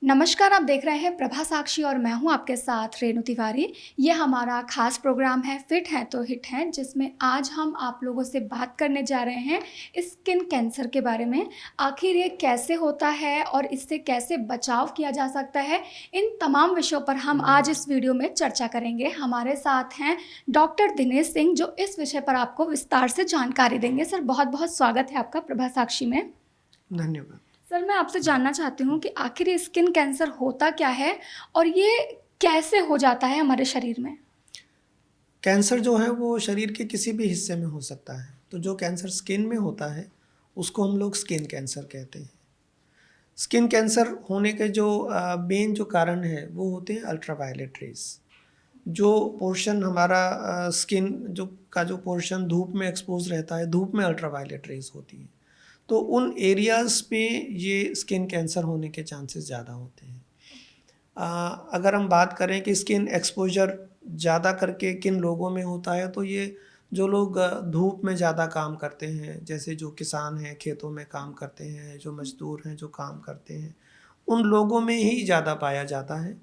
नमस्कार, आप देख रहे हैं प्रभा साक्षी और मैं हूं आपके साथ रेणु तिवारी। ये हमारा खास प्रोग्राम है फिट है तो हिट है, जिसमें आज हम आप लोगों से बात करने जा रहे हैं स्किन कैंसर के बारे में। आखिर ये कैसे होता है और इससे कैसे बचाव किया जा सकता है, इन तमाम विषयों पर हम आज इस वीडियो में चर्चा करेंगे। हमारे साथ हैं डॉक्टर दिनेश सिंह, जो इस विषय पर आपको विस्तार से जानकारी देंगे। सर, बहुत बहुत स्वागत है आपका प्रभा साक्षी में। धन्यवाद। सर, मैं आपसे जानना चाहती हूँ कि आखिर ये स्किन कैंसर होता क्या है और ये कैसे हो जाता है हमारे शरीर में? कैंसर जो है वो शरीर के किसी भी हिस्से में हो सकता है। तो जो कैंसर स्किन में होता है उसको हम लोग स्किन कैंसर कहते हैं। स्किन कैंसर होने के जो मेन जो कारण है वो होते हैं अल्ट्रावायलेट रेज। जो पोर्शन हमारा स्किन जो पोर्शन धूप में एक्सपोज रहता है, धूप में अल्ट्रावायलेट रेज होती है। तो उन एरियाज़ पे ये स्किन कैंसर होने के चांसेस ज़्यादा होते हैं। अगर हम बात करें कि स्किन एक्सपोजर ज़्यादा करके किन लोगों में होता है, तो ये जो लोग धूप में ज़्यादा काम करते हैं, जैसे जो किसान हैं, खेतों में काम करते हैं, जो मज़दूर हैं, जो काम करते हैं, उन लोगों में ही ज़्यादा पाया जाता है।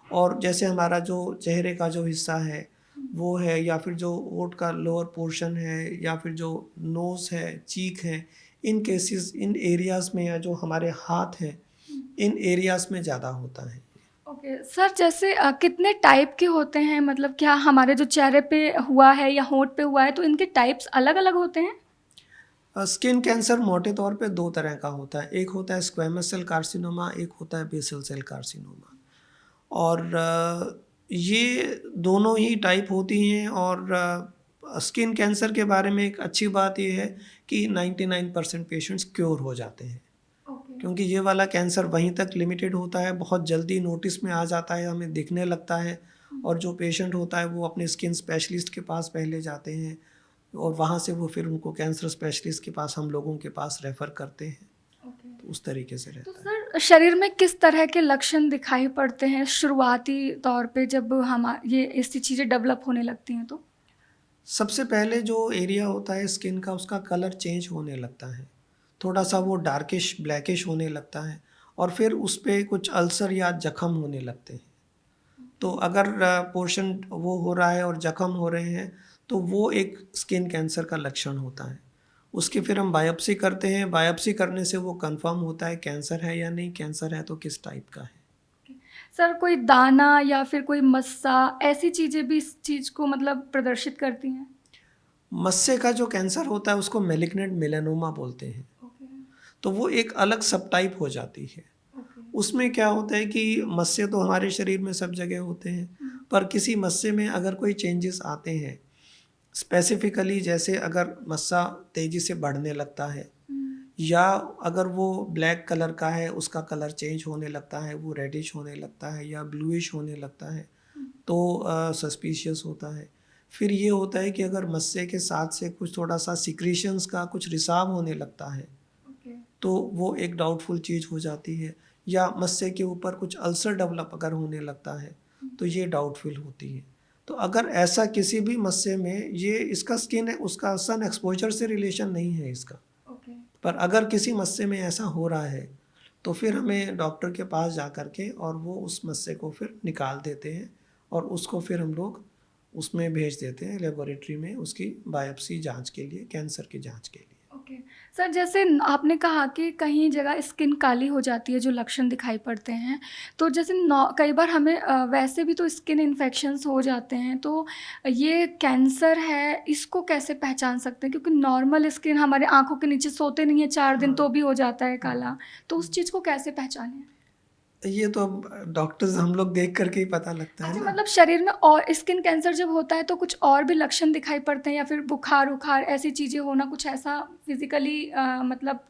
और जैसे हमारा जो चेहरे का जो हिस्सा है वो है, या फिर जो होंठ का लोअर पोर्शन है, या फिर जो नोज़ है, चीक है, इन केसेस इन एरियाज़ में, या जो हमारे हाथ हैं, इन एरियाज़ में ज़्यादा होता है। ओके सर, जैसे कितने टाइप के होते हैं? मतलब क्या हमारे जो चेहरे पे हुआ है या होंठ पे हुआ है, तो इनके टाइप्स अलग अलग होते हैं? स्किन कैंसर मोटे तौर पे दो तरह का होता है। एक होता है स्क्वैमस सेल कार्सिनोमा, एक होता है बेसल सेल कार्सिनोमा। और ये दोनों ही टाइप होती हैं। और स्किन कैंसर के बारे में एक अच्छी बात ये है कि 99% पेशेंट्स क्योर हो जाते हैं, ओके। क्योंकि ये वाला कैंसर वहीं तक लिमिटेड होता है, बहुत जल्दी नोटिस में आ जाता है, हमें दिखने लगता है। और जो पेशेंट होता है वो अपने स्किन स्पेशलिस्ट के पास पहले जाते हैं, और वहाँ से वो फिर उनको कैंसर स्पेशलिस्ट के पास, हम लोगों के पास रेफ़र करते हैं। ओके। तो उस तरीके से तो रहता है। सर, शरीर में किस तरह के लक्षण दिखाई पड़ते हैं शुरुआती तौर पे, जब हम ये ऐसी चीज़ें डेवलप होने लगती हैं तो? सबसे पहले जो एरिया होता है स्किन का, उसका कलर चेंज होने लगता है, थोड़ा सा वो डार्किश ब्लैकिश होने लगता है, और फिर उस पे कुछ अल्सर या जख्म होने लगते हैं। तो अगर पोर्शन वो हो रहा है और जख्म हो रहे हैं, तो वो एक स्किन कैंसर का लक्षण होता है। उसकी फिर हम बायोप्सी करते हैं। बायोप्सी करने से वो कंफर्म होता है कैंसर है या नहीं, कैंसर है तो किस टाइप का है। सर, कोई दाना या फिर कोई मस्सा, ऐसी चीज़ें भी इस चीज़ को मतलब प्रदर्शित करती हैं? मस्से का जो कैंसर होता है उसको मेलिग्नेंट मेलानोमा बोलते हैं। ओके। तो वो एक अलग सब टाइप हो जाती है। ओके। उसमें क्या होता है कि मस्से तो हमारे शरीर में सब जगह होते हैं, पर किसी मस्से में अगर कोई चेंजेस आते हैं, स्पेसिफिकली जैसे अगर मस्सा तेज़ी से बढ़ने लगता है, या अगर वो ब्लैक कलर का है, उसका कलर चेंज होने लगता है, वो रेडिश होने लगता है या ब्लूइश होने लगता है, तो सस्पिशियस होता है। फिर ये होता है कि अगर मस्से के साथ से कुछ थोड़ा सा सिक्रीशंस का कुछ रिसाव होने लगता है, ओके। तो वो एक डाउटफुल चीज़ हो जाती है। या मस्से के ऊपर कुछ अल्सर डेवलप अगर होने लगता है, तो ये डाउटफुल होती है। तो अगर ऐसा किसी भी मस्से में, ये इसका स्किन है, उसका सन एक्सपोजर से रिलेशन नहीं है इसका, ओके। पर अगर किसी मस्से में ऐसा हो रहा है, तो फिर हमें डॉक्टर के पास जा कर के, और वो उस मस्से को फिर निकाल देते हैं, और उसको फिर हम लोग उसमें भेज देते हैं लेबोरेटरी में, उसकी बायोप्सी जांच के लिए, कैंसर की जांच के लिए। ओके। सर, जैसे आपने कहा कि कहीं जगह स्किन काली हो जाती है, जो लक्षण दिखाई पड़ते हैं, तो जैसे कई बार हमें वैसे भी तो स्किन इन्फेक्शंस हो जाते हैं, तो ये कैंसर है, इसको कैसे पहचान सकते हैं? क्योंकि नॉर्मल स्किन हमारे आंखों के नीचे सोते नहीं है 4 दिन, तो भी हो जाता है काला, तो उस चीज़ को कैसे पहचानें? ये तो अब डॉक्टर्स, हम लोग देख करके ही पता लगता है अच्छा, ना। मतलब शरीर में और स्किन कैंसर जब होता है तो कुछ और भी लक्षण दिखाई पड़ते हैं, या फिर बुखार-वुखार ऐसी चीज़ें होना, कुछ ऐसा फिज़िकली मतलब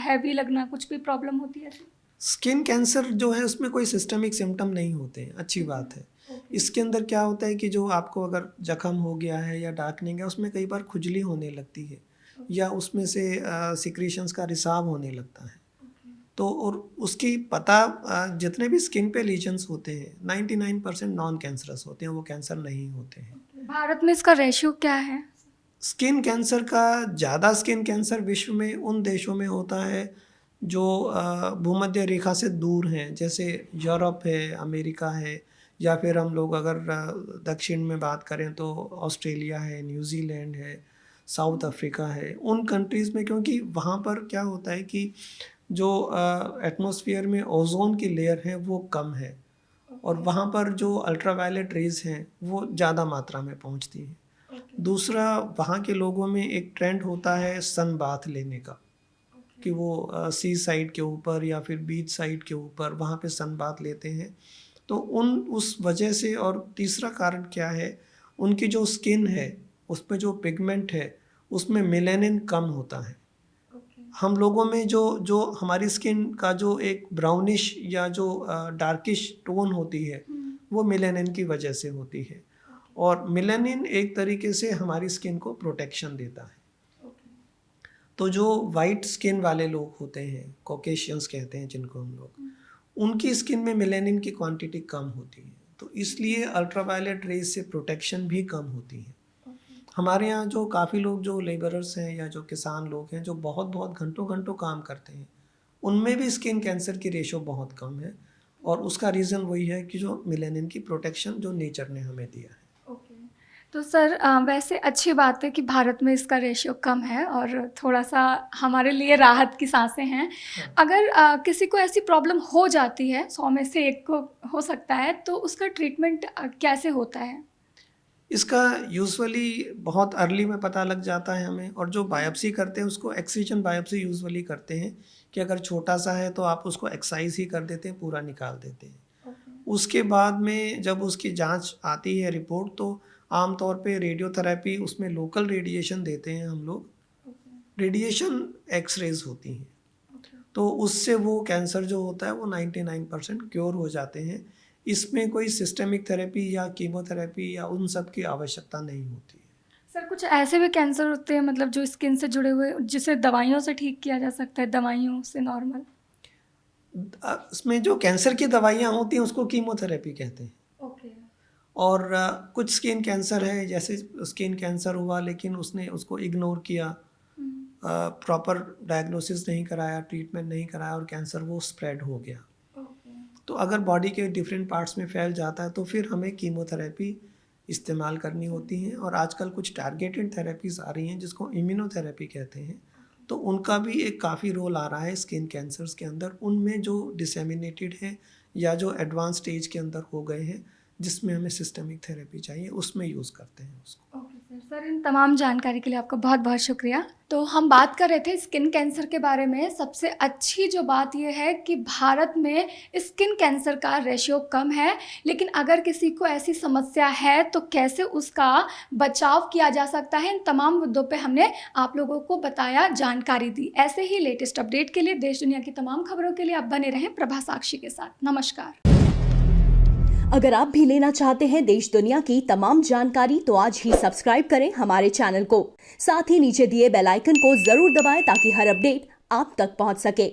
हैवी लगना, कुछ भी प्रॉब्लम होती है ऐसी? स्किन कैंसर जो है उसमें कोई सिस्टमिक सिम्टम नहीं होते हैं, अच्छी बात है। ओके। इसके अंदर क्या होता है कि जो आपको अगर जख्म हो गया है या डार्कनिंग है, उसमें कई बार खुजली होने लगती है, या उसमें से सिक्रीशंस का रिसाव होने लगता है। ओके। तो और उसकी पता, जितने भी स्किन पे लीजन्स होते हैं 99% नॉन कैंसरस होते हैं, वो कैंसर नहीं होते हैं। भारत में इसका रेशियो क्या है? स्किन कैंसर का ज़्यादा स्किन कैंसर विश्व में उन देशों में होता है जो भूमध्य रेखा से दूर हैं, जैसे यूरोप है, अमेरिका है, या फिर हम लोग अगर दक्षिण में बात करें तो ऑस्ट्रेलिया है, न्यूजीलैंड है, साउथ अफ्रीका है, उन कंट्रीज़ में, क्योंकि वहाँ पर क्या होता है कि जो एटमॉस्फेयर में ओजोन की लेयर है वो कम है, और वहाँ पर जो अल्ट्रावायलेट रेज हैं वो ज़्यादा मात्रा में पहुँचती हैं। दूसरा, वहाँ के लोगों में एक ट्रेंड होता है सन बाथ लेने का, कि वो सी साइड के ऊपर या फिर बीच साइड के ऊपर वहाँ पे सन बाथ लेते हैं। तो उस वजह से, और तीसरा कारण क्या है, उनकी जो स्किन है उसमें जो पिगमेंट है उसमें मेलानिन कम होता है। हम लोगों में जो हमारी स्किन का जो एक ब्राउनिश या जो डार्किश टोन होती है वो मेलानिन की वजह से होती है, और मेलानिन एक तरीके से हमारी स्किन को प्रोटेक्शन देता है। तो जो वाइट स्किन वाले लोग होते हैं, कॉकेशियंस कहते हैं जिनको हम लोग, उनकी स्किन में मेलानिन की क्वांटिटी कम होती है, तो इसलिए अल्ट्रावायलेट रेज से प्रोटेक्शन भी कम होती है। हमारे यहाँ जो काफ़ी लोग जो लेबरर्स हैं या जो किसान लोग हैं जो बहुत बहुत घंटों घंटों काम करते हैं, उनमें भी स्किन कैंसर की रेशो बहुत कम है, और उसका रीज़न वही है कि जो मेलानिन की प्रोटेक्शन जो नेचर ने हमें दिया है। तो सर वैसे अच्छी बात है कि भारत में इसका रेशियो कम है और थोड़ा सा हमारे लिए राहत की सांसें हैं। अगर किसी को ऐसी प्रॉब्लम हो जाती है, 100 में से 1 को हो सकता है, तो उसका ट्रीटमेंट कैसे होता है? इसका यूजुअली बहुत अर्ली में पता लग जाता है हमें, और जो बायोप्सी करते हैं उसको एक्सिजन बायोप्सी यूजुअली करते हैं, कि अगर छोटा सा है तो आप उसको एक्साइज ही कर देते हैं, पूरा निकाल देते हैं। उसके बाद में जब उसकी जांच आती है रिपोर्ट, तो आमतौर पे रेडियोथेरेपी, उसमें लोकल रेडिएशन देते हैं हम लोग, रेडिएशन एक्सरेज होती हैं, तो उससे वो कैंसर जो होता है वो 99% क्योर हो जाते हैं। इसमें कोई सिस्टेमिक थेरेपी या कीमोथेरेपी या उन सब की आवश्यकता नहीं होती है। सर कुछ ऐसे भी कैंसर होते हैं मतलब जो स्किन से जुड़े हुए, जिसे दवाइयों से ठीक किया जा सकता है, दवाइयों से नॉर्मल? उसमें जो कैंसर की दवाइयाँ होती हैं उसको कीमोथेरेपी कहते हैं। और कुछ स्किन कैंसर है, जैसे स्किन कैंसर हुआ लेकिन उसने उसको इग्नोर किया, प्रॉपर डायग्नोसिस नहीं कराया, ट्रीटमेंट नहीं कराया, और कैंसर वो स्प्रेड हो गया। तो अगर बॉडी के डिफरेंट पार्ट्स में फैल जाता है तो फिर हमें कीमोथेरेपी इस्तेमाल करनी होती हैं, और आजकल कुछ टारगेटेड थेरेपीज़ आ रही हैं जिसको इम्यूनोथेरेपी कहते हैं, तो उनका भी एक काफ़ी रोल आ रहा है स्किन कैंसर्स के अंदर, उनमें जो डिसेमिनेटेड हैं या जो एडवांस स्टेज के अंदर हो गए हैं जिसमें हमें सिस्टेमिक थेरेपी चाहिए, उसमें यूज़ करते हैं उसको। सर इन तमाम जानकारी के लिए आपका बहुत बहुत शुक्रिया। तो हम बात कर रहे थे स्किन कैंसर के बारे में। सबसे अच्छी जो बात यह है कि भारत में स्किन कैंसर का रेशियो कम है, लेकिन अगर किसी को ऐसी समस्या है तो कैसे उसका बचाव किया जा सकता है, इन तमाम मुद्दों पे हमने आप लोगों को बताया, जानकारी दी। ऐसे ही लेटेस्ट अपडेट के लिए, देश दुनिया की तमाम खबरों के लिए आप बने रहें प्रभा साक्षी के साथ। नमस्कार। अगर आप भी लेना चाहते हैं देश दुनिया की तमाम जानकारी तो आज ही सब्सक्राइब करें हमारे चैनल को। साथ ही नीचे दिए बेल आइकन को जरूर दबाएं ताकि हर अपडेट आप तक पहुंच सके।